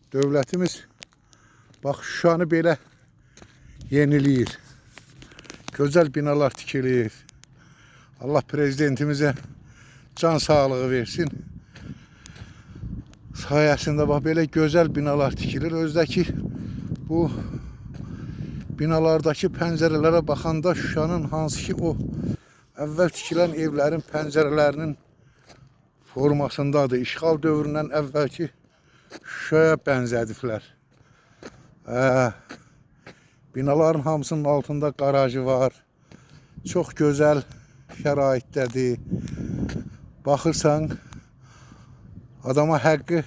Dövlətimiz bax Şuşanı belə yeniləyir. Gözəl binalar tikilir. Allah prezidentimizə can sağlığı versin. Sayəsində bax belə gözəl binalar tikilir. Özdəki bu binalardakı pəncərələrə baxanda Şuşanın hansı ki o əvvəl tikilən evlərin pəncərələrinin formasındadır. İşğal dövründən əvvəlki Şuşaya bənzədiblər. Binaların hamısının altında qarajı var. Çox gözəl şəraitdədir. Baxırsan, adama həqqi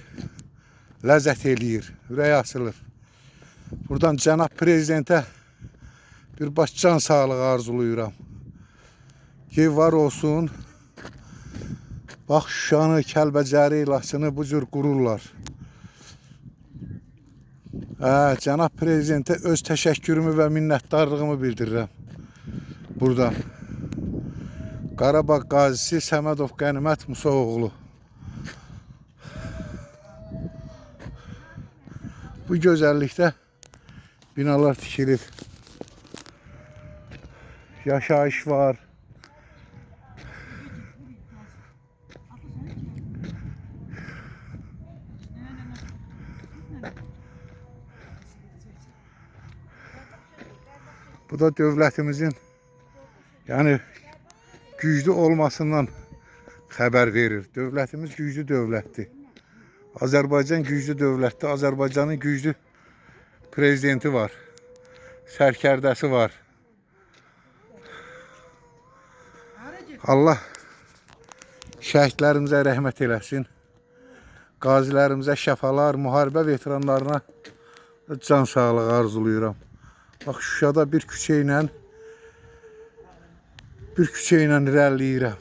ləzzət eləyir, ürək açılır. Buradan cənab prezidentə bir baş can sağlığı arzuluyuram. Ki var olsun. Bax Şuşanı, Kəlbəcəri, Laçını bu cür qururlar. Cənab prezidentə öz təşəkkürümü və minnətdarlığımı bildirirəm. Buradan. Qarabağ qazisi Səmədov Qənimət Musaoğlu. Bu gözəllikdə binalar tikilir. Yaşayış var. Bu da dövlətimizin yani güclü olmasından xəbər verir. Dövlətimiz güclü dövlətdir. Azərbaycan güclü dövlətdir. Azərbaycanın güclü prezidenti var. Sərkərdəsi var. Allah şəhidlərimizə rəhmət eləsin. Qazilərimizə şəfalar, müharibə veteranlarına can sağlığı arzuluyuram. Bax Şuşada bir küçə ilə irəliləyirəm.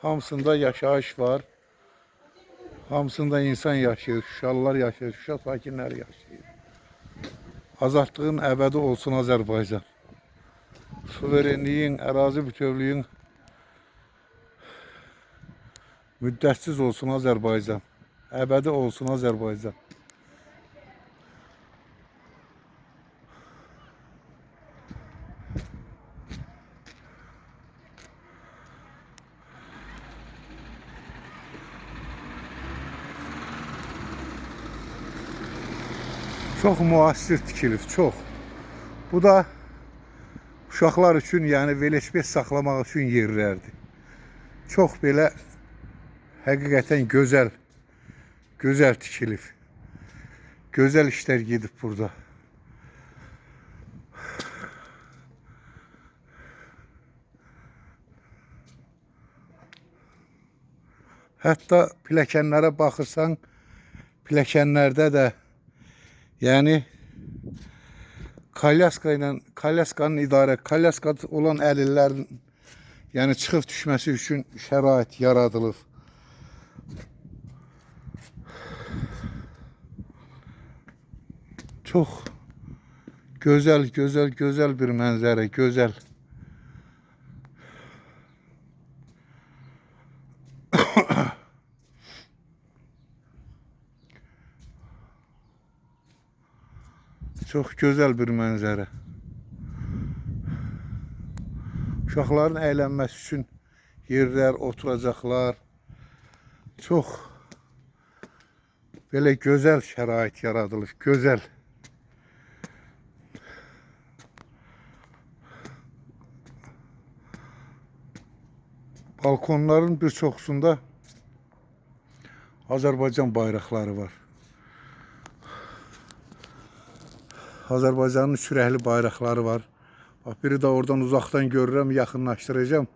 Hamısında yaşayış var. Hamısında insan yaşayır. Şuşalılar yaşayır. Şuşa sakinləri yaşayır. Azadlığın əbədi olsun Azərbaycan. Suverenliyin, ərazi bütövlüyün müddətsiz olsun Azərbaycan. Əbədi olsun Azərbaycan. Çox müasir tikilib, çox. Bu da uşaqlar üçün, yəni velosiped saxlamaq üçün yerlərdir. Çox belə həqiqətən gözəl tikilib. Gözəl işlər gedib burada. Hətta pilləkənlərə baxırsan, pilləkənlərdə də yəni kalyaskanın olan əlillərin yəni çıxıb düşməsi üçün şərait yaradılıb. Çox gözəl bir mənzərə, gözəl. Çox gözəl bir mənzərə. Uşaqların əylənməsi üçün yerlər, oturacaqlar. Çox belə gözəl şərait yaradılır, gözəl. Balkonların bir çoxusunda Azərbaycan bayraqları var. Azərbaycanın sürəhli bayraqları var. Bax, biri də oradan uzaqdan görürəm, yaxınlaşdıracağım.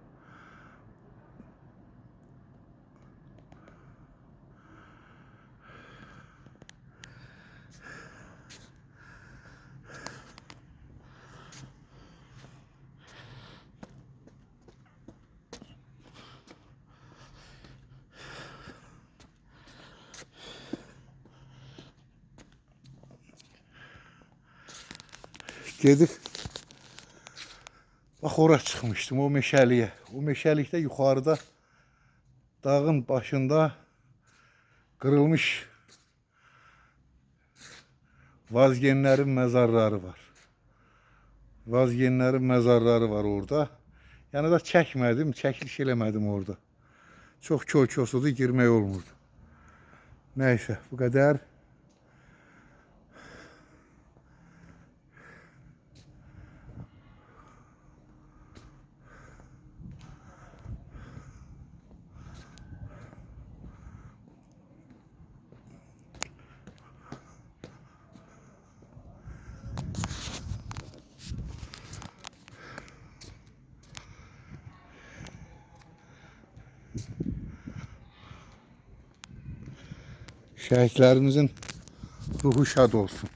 gedib bax ora çıxmışdım o meşəliyə. O meşəlikdə yuxarıda dağın başında qırılmış vazgenlərin məzarları var. Vazgenlərin məzarları var orada. Yəni da çəkmədim, çəkiliş eləmədim orada. Çox köy-kösudur, girmək olmurdu. Nəysə, bu qədər. Şəhidlərimizin ruhu şad olsun.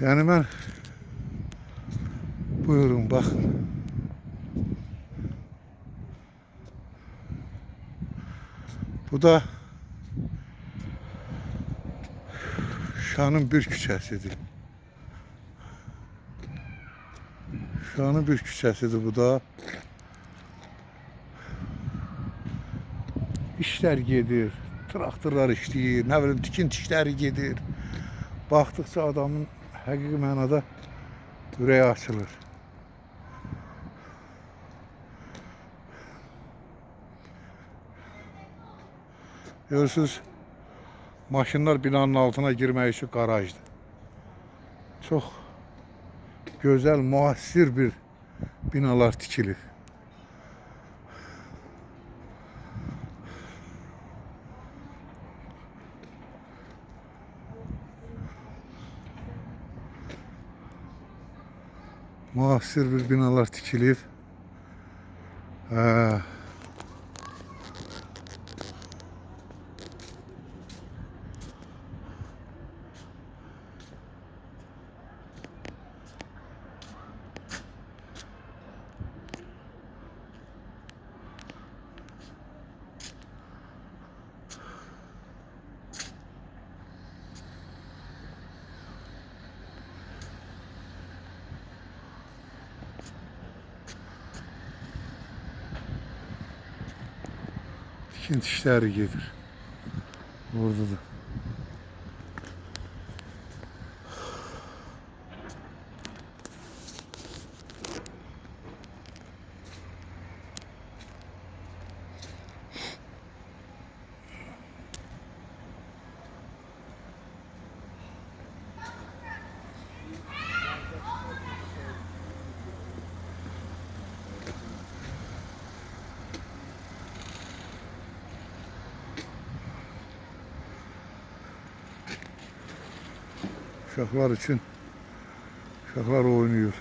Yani ben buyurun bakın. Bu da Şanın bir küçəsidir. Şanın bir küçəsidir bu da. İşler gedir, traktorlar işləyir, nə bilim tikinti işləri gedir. Baxdıqca adamın həqiqi mənada ürəyi açılır. Görürsünüz, maşınlar binanın altına girmək üçün qarajdır. Çox gözəl, müasir bir binalar tikilir. Müasir bir binalar tikilib. Tikinti işləri gedir. Orada da. Uşaqlar üçün uşaqlar oynuyor.